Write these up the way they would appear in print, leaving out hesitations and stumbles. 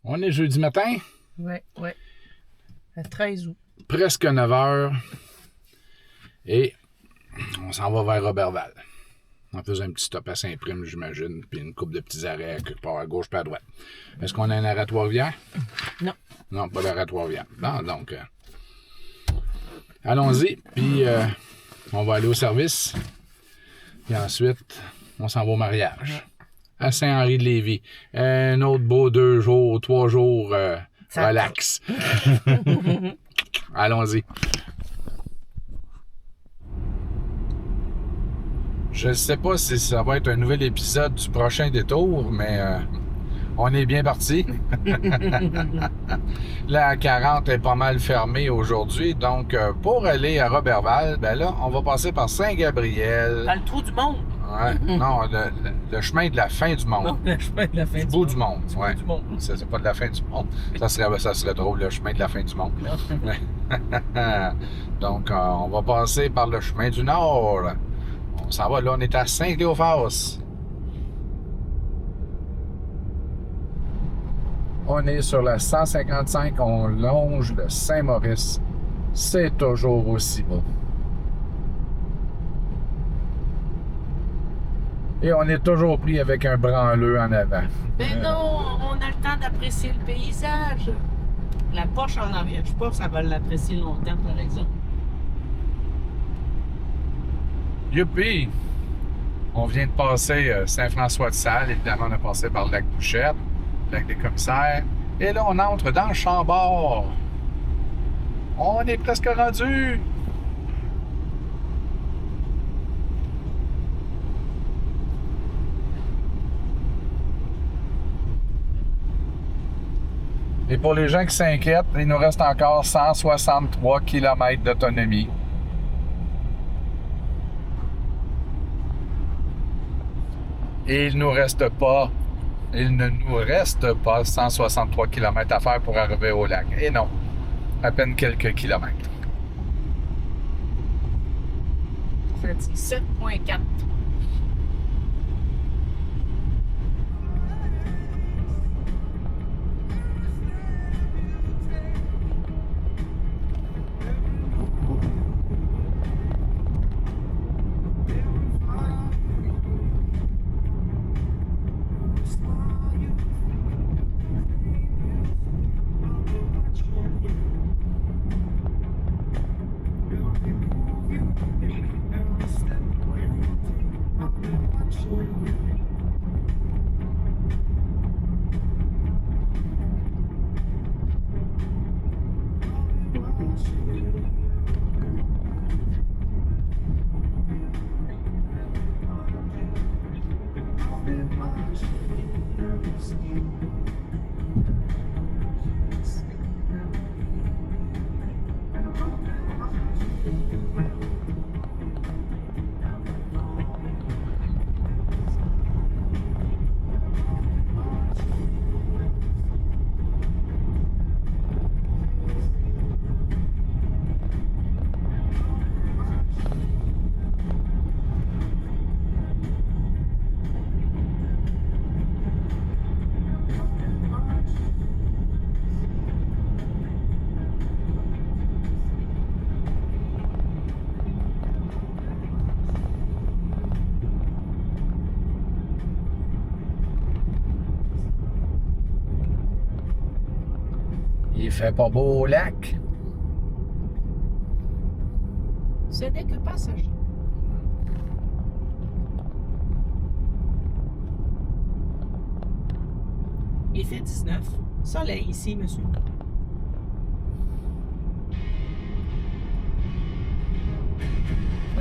On est jeudi matin, Oui, oui. Le 13 août. presque 9 heures, et on s'en va vers Roberval. On faisait un petit stop à Saint-Prime, j'imagine, puis une couple de petits arrêts quelque part à gauche puis à droite. Est-ce qu'on a un arrêt à Trois-Rivières? Non. Non, pas d'arrêt à Trois-Rivières. Bon, donc, allons-y, puis on va aller au service, puis ensuite, on s'en va au mariage. À Saint-Henri-de-Lévis. Un autre beau 2 jours, 3 jours, relax. Allons-y. Je ne sais pas si ça va être un nouvel épisode du prochain détour, mais on est bien parti. La 40 est pas mal fermée aujourd'hui, donc pour aller à Roberval, ben là, on va passer par Saint-Gabriel. Dans le trou du monde. Ouais, non, le chemin de la fin du monde. Non, le chemin de la fin Du du bout monde. du monde. Du bout Ouais. du monde. C'est pas de la fin du monde. Ça serait drôle, le chemin de la fin du monde. Donc, on va passer par le chemin du Nord. On s'en va, là, on est à Saint-Cléophas. On est sur la 155, on longe le Saint-Maurice. C'est toujours aussi beau. Et on est toujours pris avec un branleux en avant. Mais non, on a le temps d'apprécier le paysage. La Porsche en arrière, je sais pas si ça va l'apprécier longtemps, par exemple. Youpi! On vient de passer Saint-François-de-Salle. Évidemment, on a passé par le lac Bouchette, le lac des commissaires. Et là, on entre dans le Chambord. On est presque rendu. Et pour les gens qui s'inquiètent, il nous reste encore 163 km d'autonomie. Et il ne nous reste pas 163 km à faire pour arriver au lac. Et non, à peine quelques kilomètres. Ça dit 7,4. Il fait pas beau au lac. Ce n'est que passager. Il fait 19. Soleil ici, monsieur.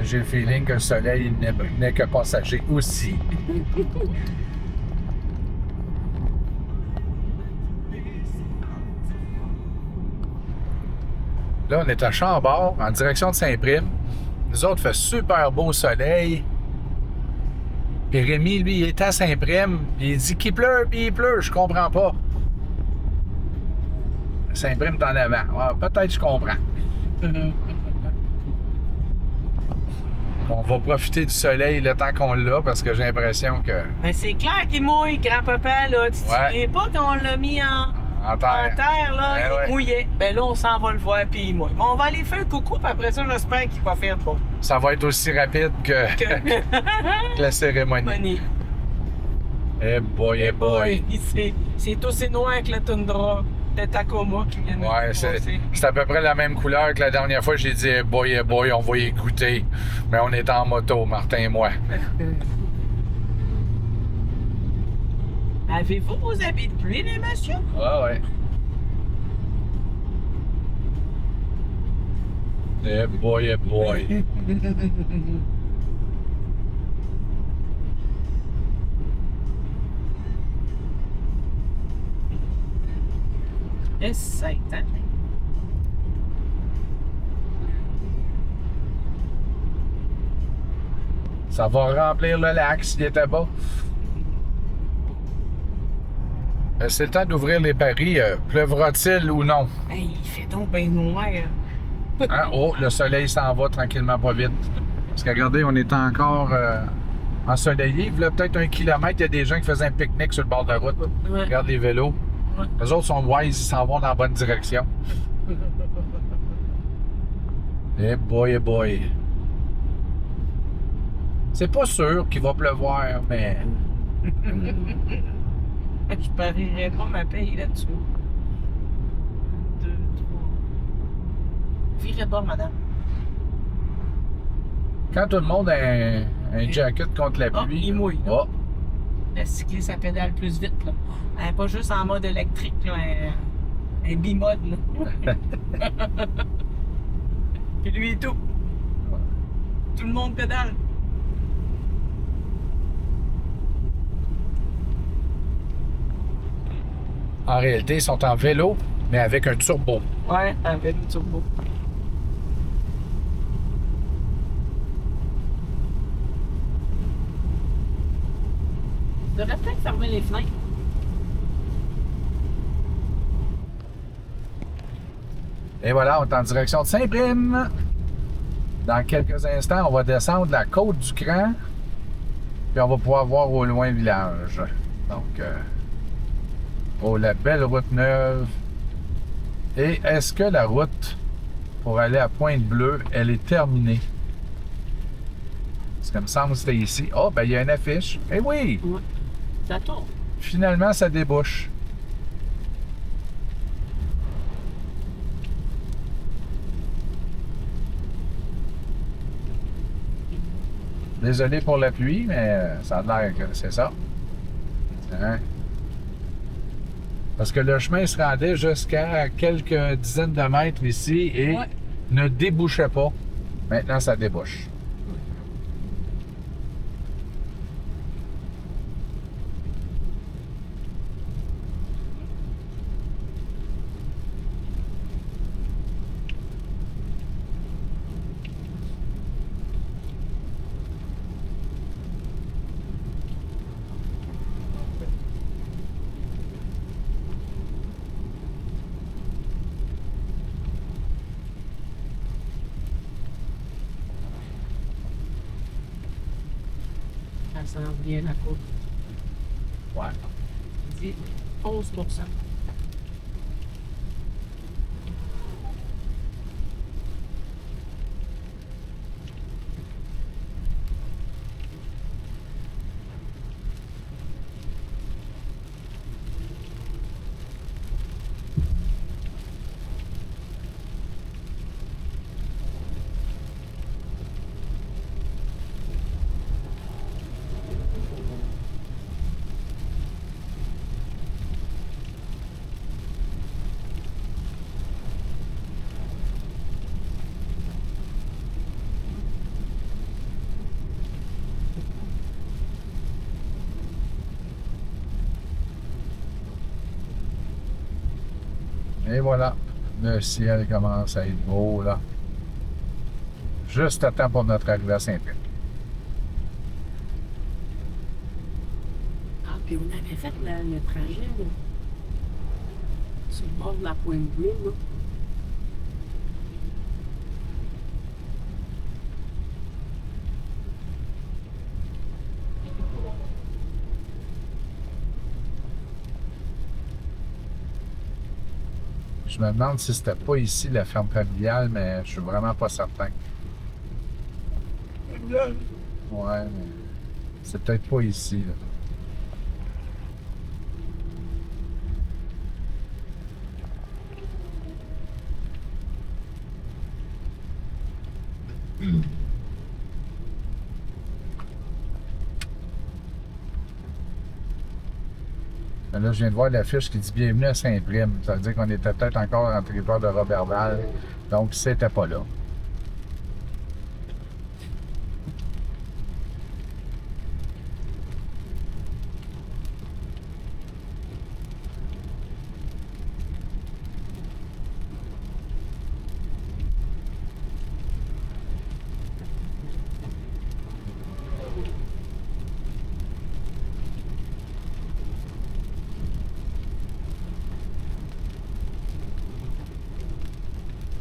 J'ai le feeling que le soleil n'est que passager aussi. Là, on est à Chambord, en direction de Saint-Prime. Nous autres, il fait super beau soleil. Puis Rémi, lui, il est à Saint-Prime. Puis il dit qu'il pleut, puis il pleut. Je comprends pas. Saint-Prime est en avant. Ah, peut-être je comprends. On va profiter du soleil le temps qu'on l'a parce que j'ai l'impression que... Ben, c'est clair qu'il mouille, grand-papa, là. Tu te Ouais. souviens pas qu'on l'a mis En En terre. terre, là, Ben il ouais. mouillait. Ben là, on s'en va le voir, puis il mouille. Mais on va aller faire un coucou, puis après ça, j'espère qu'il va faire beau. Ça va être aussi rapide que, que la cérémonie. Money. Eh boy, eh boy. C'est aussi noir que la toundra de Tacoma qui vient de Ouais, passer. c'est à peu près la même couleur que la dernière fois. J'ai dit, eh boy, on va y goûter. Mais on est en moto, Martin et moi. Avez-vous vos habits de pluie, les messieurs? Ouais, ouais. Eh boy, eh boy. Et Satan. Ça va remplir le lac s'il était bas. C'est le temps d'ouvrir les paris. Pleuvra-t-il ou non? Hey, il fait donc bien noir. Hein? Oh, le soleil s'en va tranquillement, pas vite. Parce que regardez, on est encore ensoleillé. Il y a peut-être 1 kilomètre, il y a des gens qui faisaient un pique-nique sur le bord de la route. Ouais. Regarde les vélos. Ouais. Les autres sont wise, ils s'en vont dans la bonne direction. Eh boy, eh boy. C'est pas sûr qu'il va pleuvoir, mais. Je parierais pas ma paye là-dessus. 2, 3. Virez de bord, madame. Quand tout le monde a un jacket contre la Ah, pluie. il mouille. Oh, La cycliste, elle pédale plus vite, là. Elle n'est pas juste en mode électrique, là. Elle est bimode, là. Puis lui et tout. Tout le monde pédale. en réalité, ils sont en vélo, mais avec un turbo. Ouais, avec le turbo. Je devrais peut-être fermer les fenêtres. Et voilà, on est en direction de Saint-Prime. Dans quelques instants, on va descendre la côte du Cran. Puis on va pouvoir voir au loin le village. Donc, oh, la belle route neuve. Et est-ce que la route pour aller à Pointe-Bleue, elle est terminée? Parce que me semble que c'était ici. Oh, ben il y a une affiche. Eh oui! Ouais. Ça tourne. Finalement, ça débouche. Désolé pour la pluie, mais ça a l'air que c'est ça. Hein? Parce que le chemin se rendait jusqu'à quelques dizaines de mètres ici et Ouais. ne débouchait pas. Maintenant, ça débouche. Ça s'en vient la côte. Ouais. Il dit 11%. Et voilà. Le ciel commence à être beau, là. Juste à temps pour notre arrivée à Saint-Prime. Ah, puis on avait fait le trajet là, sur le bord de la Pointe-Bleue, là. Je me demande si c'était pas ici la ferme familiale, mais je suis vraiment pas certain. Ouais, mais c'est peut-être pas ici, là. Là, je viens de voir l'affiche qui dit Bienvenue à Saint-Prime. Ça veut dire qu'on était peut-être encore en territoire de Roberval. Donc, c'était pas là.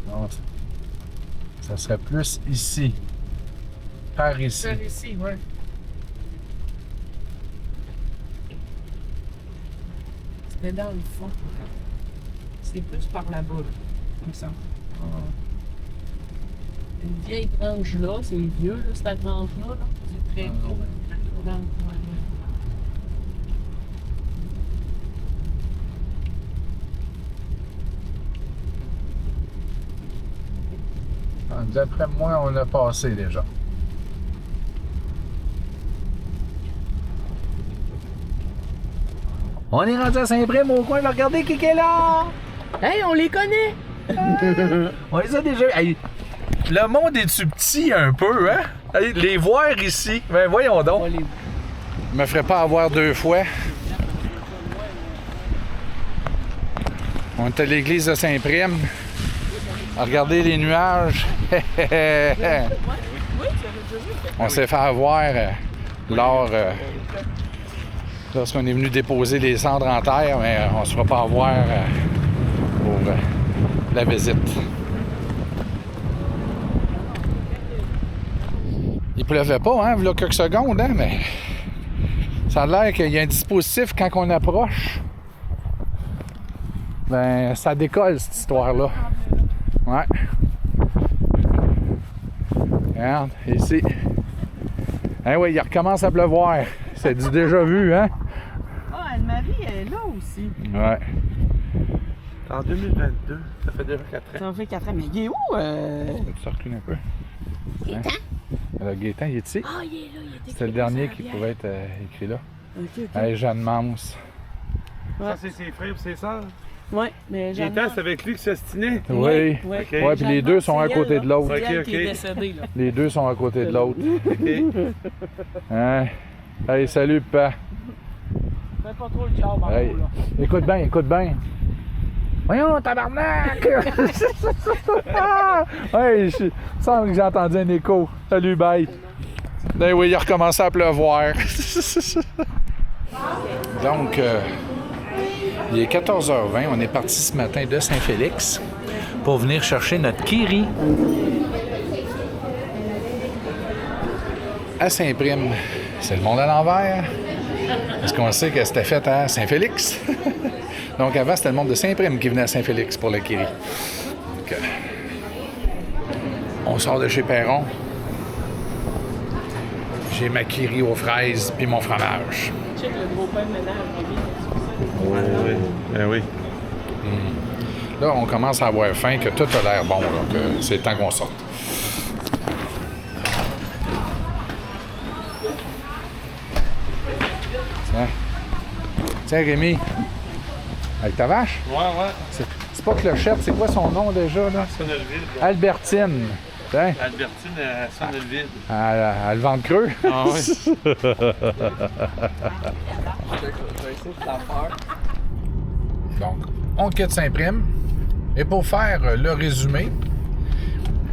Non, ça serait plus ici. Par ici. Par ici, ouais. C'était dans le fond. C'est plus par là-bas, là, comme ça. Une vieille grange là, c'est vieux, là, cette grange-là. Là. C'est très gros. D'après moi, on l'a passé déjà. On est rendu à Saint-Prime au coin, regardez qui est là! Hey, on les connaît! On les a déjà. Hey, le monde est-tu petit un peu, hein? Hey, les voir ici, ben voyons donc. Je me ferais pas avoir deux fois. On est à l'église de Saint-Prime. Regardez les nuages. On s'est fait avoir lorsqu'on est venu déposer les cendres en terre, mais on ne se fera pas avoir pour la visite. Il pleuvait pas, hein, il y a quelques secondes, hein, mais ça a l'air qu'il y a un dispositif quand on approche. Ben, ça décolle cette histoire-là. Ouais. Regarde, ici. Hein, oui, il recommence à pleuvoir. C'est du déjà vu, hein? Ah, Anne-Marie, elle est là aussi. Ouais. En 2022, ça fait déjà 4 ans. Ça fait 4 ans. Mais il est où? Ça recule un peu. Gaétan? Le Gaétan, il est ici. Ah, il est là, il est écrit. C'était le dernier qui pouvait être écrit là. Ok, ok. Hey, Jeanne Mance. Ça, c'est ses frères et ses sœurs. Ouais, mais Jeanne. Gaétan, c'est avec lui qui s'ostinait. Oui. Ouais. Ouais, puis les deux sont à côté de l'autre. C'est elle Ok, qui est ok. décédée, là. Les deux sont à côté de l'autre. OK. Hein? Hey, salut, papa. Fais pas trop le job en Hey, haut, là. écoute bien, écoute bien. Voyons, tabarnak! Hey, il semble que j'ai entendu un écho. Salut, bye. Ben oui, il a recommencé à pleuvoir. Donc, il est 14h20. On est parti ce matin de Saint-Félix pour venir chercher notre Kiri à Saint-Prime. C'est le monde à l'envers. Parce qu'on sait que c'était fait à Saint-Félix. Donc avant, c'était le monde de Saint-Prime qui venait à Saint-Félix pour le Kiri. Donc, on sort de chez Perron. J'ai ma Kiri aux fraises puis mon fromage. Check le gros pain de ménage. Ben oui. Là, on commence à avoir faim, que tout a l'air bon. Donc, c'est le temps qu'on sorte. Tiens. Tiens, Rémi. Avec ta vache? Ouais. C'est pas Clochette, c'est quoi son nom déjà, là? Sonneville. Albertine. Tiens, Albertine à Sonneville. à le ventre creux. Ah oui. Donc, on quitte Saint-Prime. Et pour faire le résumé,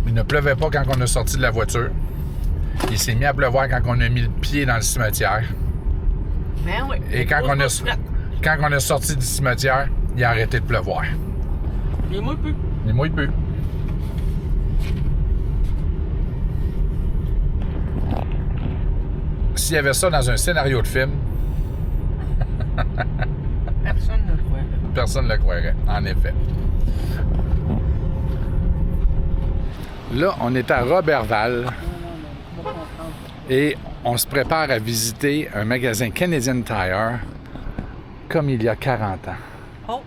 il ne pleuvait pas quand on est sorti de la voiture. Il s'est mis à pleuvoir quand on a mis le pied dans le cimetière. Ben oui. Et quand on est sorti du cimetière, il a arrêté de pleuvoir. Il est moins peu. Il mouille peu. S'il y avait ça dans un scénario de film, Personne ne le croit. personne ne le croirait, en effet. Là, on est à Roberval et on se prépare à visiter un magasin Canadian Tire comme il y a 40 ans. Oh!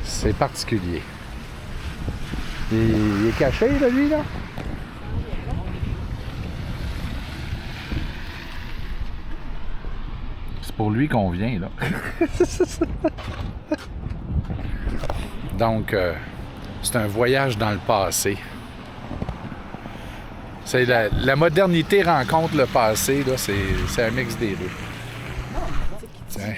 C'est particulier. Il est caché, là, lui, là? C'est pour lui qu'on vient, là. Donc, c'est un voyage dans le passé. C'est la modernité rencontre le passé, là, c'est un mix des deux. Tiens.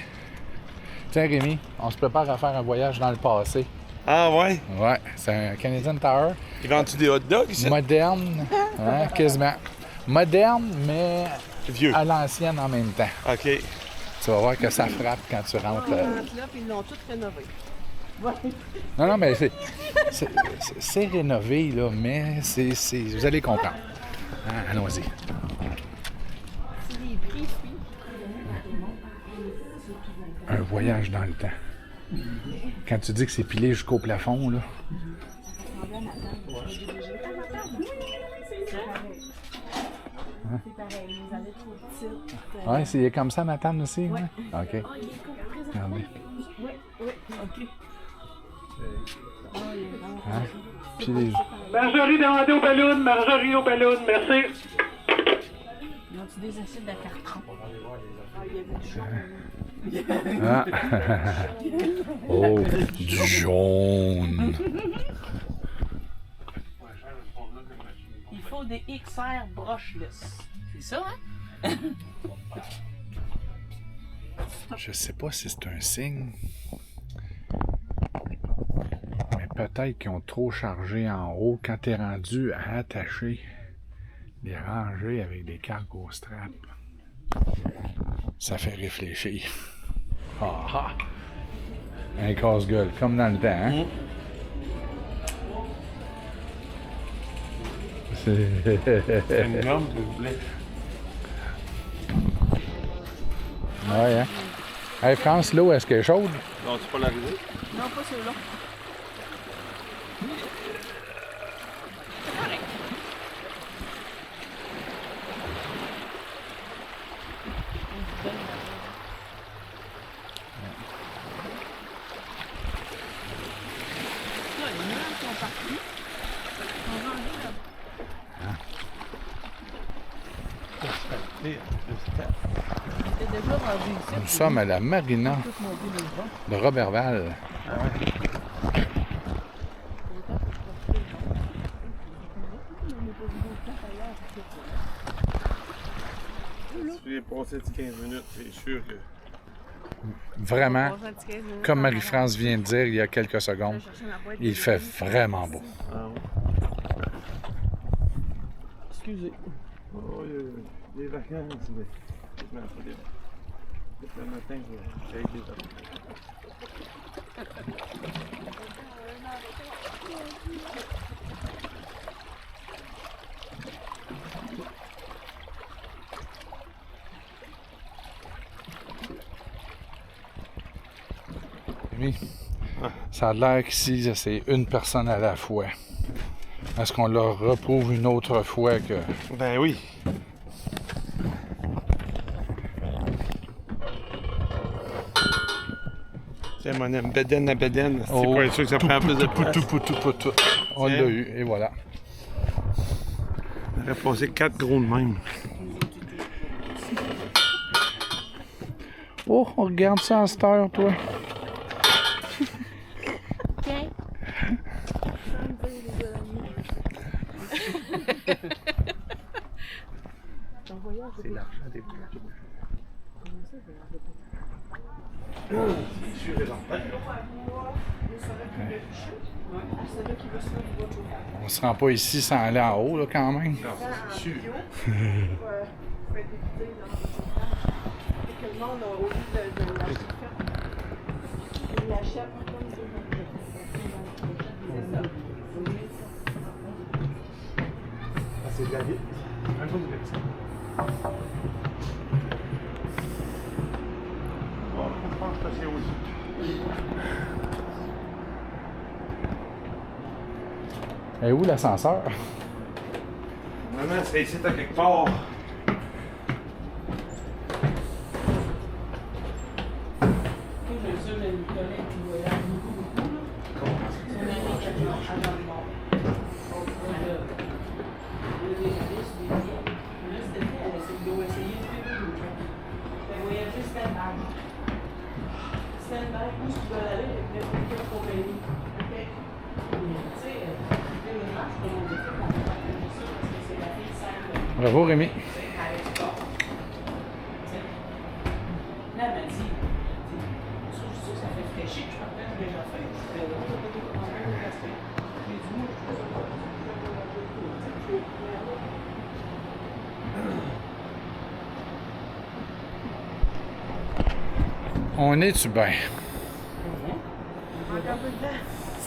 Tiens, Rémi, on se prépare à faire un voyage dans le passé. Ah ouais? Ouais, c'est un Canadian Tire. Ils vendent-tu des hot dogs ici? Moderne, hein, quasiment. Moderne, mais Vieux. à l'ancienne en même temps. OK. Tu vas voir que ça frappe quand tu rentres. Là, puis ils l'ont tout rénové. Non, mais c'est rénové, là, mais vous allez comprendre. Hein, allons-y. Un voyage dans le temps. Quand tu dis que c'est pilé jusqu'au plafond, là. Hein? Ouais, c'est comme ça, Nathan, aussi? Ouais. OK. Regardez. Hein? Puis les... Marjorie demandée au ballon, Marjorie au ballon, merci. Ils ont-tu des acides de carton? Ah. Oh, du jaune. Il faut des XR brushless. C'est ça, hein? Je sais pas si c'est un signe. Mais peut-être qu'ils ont trop chargé en haut quand t'es rendu à attacher les rangées avec des cargo straps. Ça fait réfléchir. Ah ah! Un casse-gueule, comme dans le temps, hein? C'est une gomme, s'il vous plaît. Ouais, hein? Hey, France, l'eau, est-ce qu'elle est chaude? Non, c'est pas l'arrivée? Non, pas celui-là. Nous sommes à la marina de Roberval. Si j'ai passé 15 minutes, c'est sûr que... Vraiment, comme Marie-France vient de dire il y a quelques secondes, il fait vraiment beau. Ah ouais. Excusez. Oh, il y a des vacances, mais... Non, pas des vacances. Le matin, j'ai des vacances. Oui. Ça a l'air qu'ici, c'est une personne à la fois. Est-ce qu'on leur reprouve une autre fois que... Ben oui. C'est mon bédaine à bédaine. C'est Oh, pas sûr que ça prend plus de place. Poutou. On l'a eu, et voilà. On aurait passé 4 gros de même. Oh, on regarde ça à cette heure, toi. C'est l'argent des plateaux. On se rend pas ici sans aller en haut, là, quand même. Non, c'est sûr. Ah, c'est de la vitre. Un jour de vitre. Bon, on pense que c'est aussi. Et où l'ascenseur? Maman, c'est ici, à quelque part. J'ai une collègue qui voyage beaucoup, là. Son ami qui a avant le mort. Là, c'était fait, elle doit essayer depuis 2 jours. Elle voyageait stand-by. Stand-by, où tu dois aller avec n'importe quelle compagnie. OK? Tu sais, le match, comme on dit, on peut pas faire ça parce que c'est la fille simple. Bravo, Rémi. Avec sport. Là, elle m'a dit, je trouve ça, ça fait fraîchir, je partage déjà fait. Je fais, on va pas tout commander le respect. J'ai dit, moi, je trouve ça. On est-tu bien?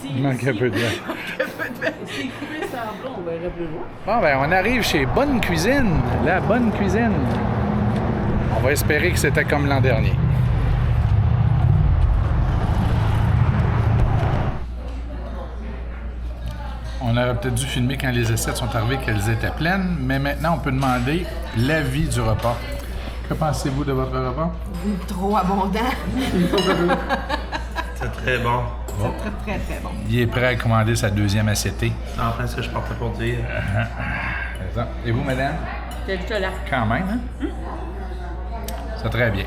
Il manque un peu de temps. Si coupé sans blond, on verrait plus loin. Bon, ben, on arrive chez Bonne Cuisine. La Bonne Cuisine. On va espérer que c'était comme l'an dernier. On aurait peut-être dû filmer quand les assiettes sont arrivées qu'elles étaient pleines, mais maintenant, on peut demander l'avis du repas. Que pensez-vous de votre repas? Trop abondant. C'est très bon. C'est très, très, très bon. Il est prêt à commander sa deuxième assiette. C'est enfin ce que je partais pour dire. Et vous, madame? Quel chocolat. Quand même, hein? C'est très bien.